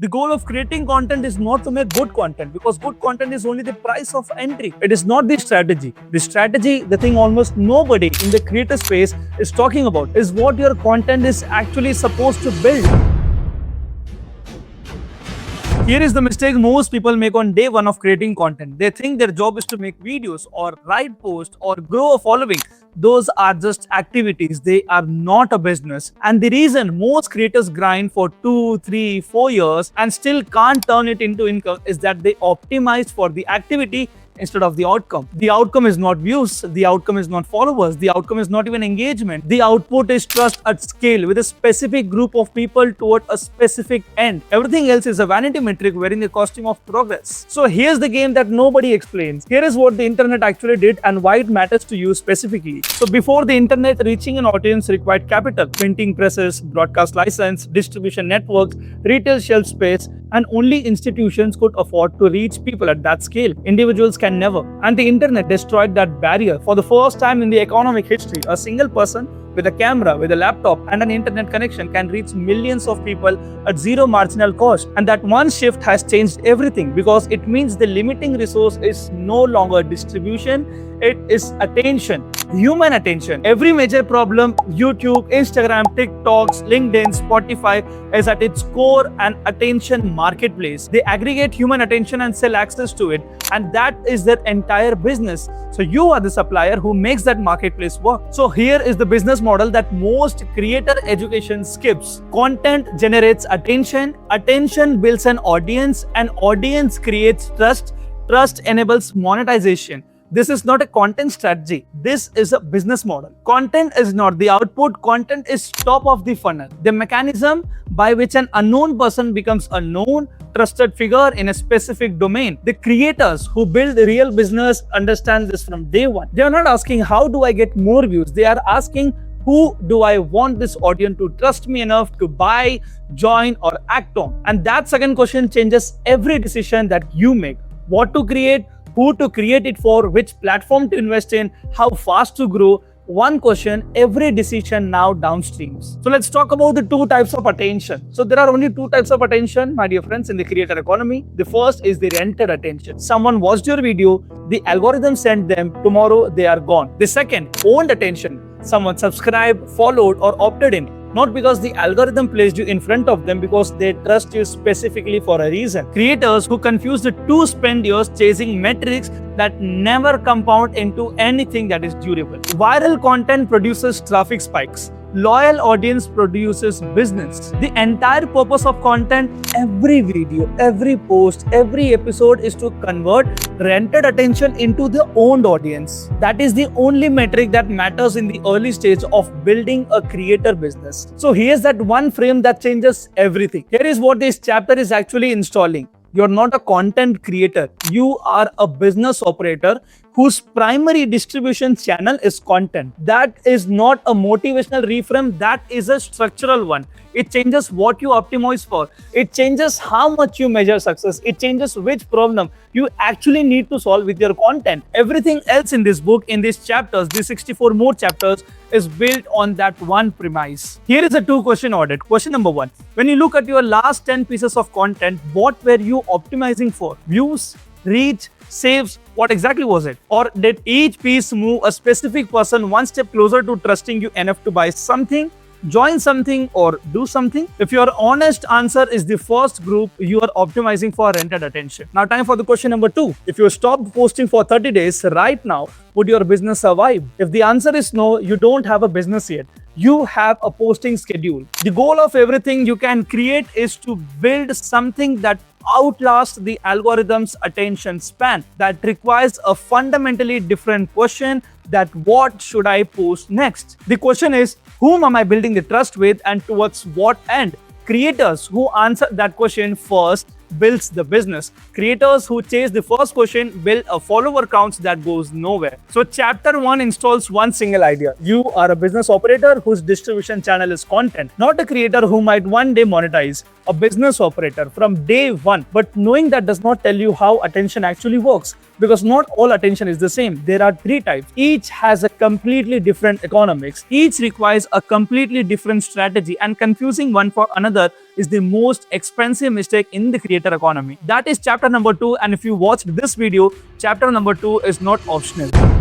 The goal of creating content is not to make good content, because good content is only the price of entry. It is not the strategy. The strategy, the thing almost nobody in the creator space is talking about, is what your content is actually supposed to build. Here is the mistake most people make on day one of creating content. They think their job is to make videos or write posts or grow a following. Those are just activities. They are not a business. And the reason most creators grind for 2, 3, 4 years and still can't turn it into income is that they optimize for the activity instead of the outcome. The outcome is not views, the outcome is not followers, the outcome is not even engagement. The output is trust at scale with a specific group of people toward a specific end. Everything else is a vanity metric wearing a costume of progress. So here's the game that nobody explains. Here is what the internet actually did and why it matters to you specifically. So before the internet, reaching an audience required capital, printing presses, broadcast license, distribution networks, retail shelf space, and only institutions could afford to reach people at that scale. Individuals can never. And the internet destroyed that barrier. For the first time in the economic history, a single person with a camera, with a laptop and an internet connection can reach millions of people at zero marginal cost. And that one shift has changed everything, because it means the limiting resource is no longer distribution, it is attention. Human attention. Every major problem, YouTube, Instagram, TikToks, LinkedIn, Spotify, is at its core an attention marketplace. They aggregate human attention and sell access to it, and that is their entire business. So you are the supplier who makes that marketplace work. So here is the business model that most creator education skips. Content generates attention, attention builds an audience, and audience creates trust, trust enables monetization. This is not a content strategy. This is a business model. Content is not the output. Content is top of the funnel. The mechanism by which an unknown person becomes a known, trusted figure in a specific domain. The creators who build the real business understand this from day one. They are not asking, how do I get more views? They are asking, who do I want this audience to trust me enough to buy, join, or act on? And that second question changes every decision that you make. What to create, who to create it for, which platform to invest in, how fast to grow. One question, every decision now downstreams. So let's talk about the two types of attention. So there are only two types of attention, my dear friends, in the creator economy. The first is the rented attention. Someone watched your video, the algorithm sent them, tomorrow they are gone. The second, owned attention. Someone subscribed, followed, or opted in. Not because the algorithm placed you in front of them, because they trust you specifically for a reason. Creators who confuse the two spend years chasing metrics that never compound into anything that is durable. Viral content produces traffic spikes. Loyal audience produces business. The entire purpose of content, every video, every post, every episode, is to convert rented attention into the owned audience. That is the only metric that matters in the early stage of building a creator business. So here's that one frame that changes everything. Here is what this chapter is actually installing. You're not a content creator. You are a business operator whose primary distribution channel is content. That is not a motivational reframe. That is a structural one. It changes what you optimize for. It changes how much you measure success. It changes which problem you actually need to solve with your content. Everything else in this book, in these chapters, these 64 more chapters, is built on that one premise. Here is a 2-question audit. Question number 1. When you look at your last 10 pieces of content, what were you optimizing for? Views, reach, saves? What exactly was it? Or did each piece move a specific person one step closer to trusting you enough to buy something, join something, or do something? If your honest answer is the first group, you are optimizing for rented attention. Now time for the question number 2. If you stopped posting for 30 days right now, would your business survive? If the answer is no, you don't have a business yet. You have a posting schedule. The goal of everything you can create is to build something that outlasts the algorithm's attention span, that requires a fundamentally different question, that what should I post next? The question is, whom am I building the trust with and towards what end? Creators who answer that question first builds the business. Creators who chase the first question build a follower count that goes nowhere. So chapter 1 installs one single idea. You are a business operator whose distribution channel is content, not a creator who might one day monetize. A business operator from day one. But knowing that does not tell you how attention actually works. because not all attention is the same. There are three types. Each has a completely different economics. Each requires a completely different strategy, and confusing one for another is the most expensive mistake in the creator economy. That is chapter number 2, and if you watched this video, chapter number 2 is not optional.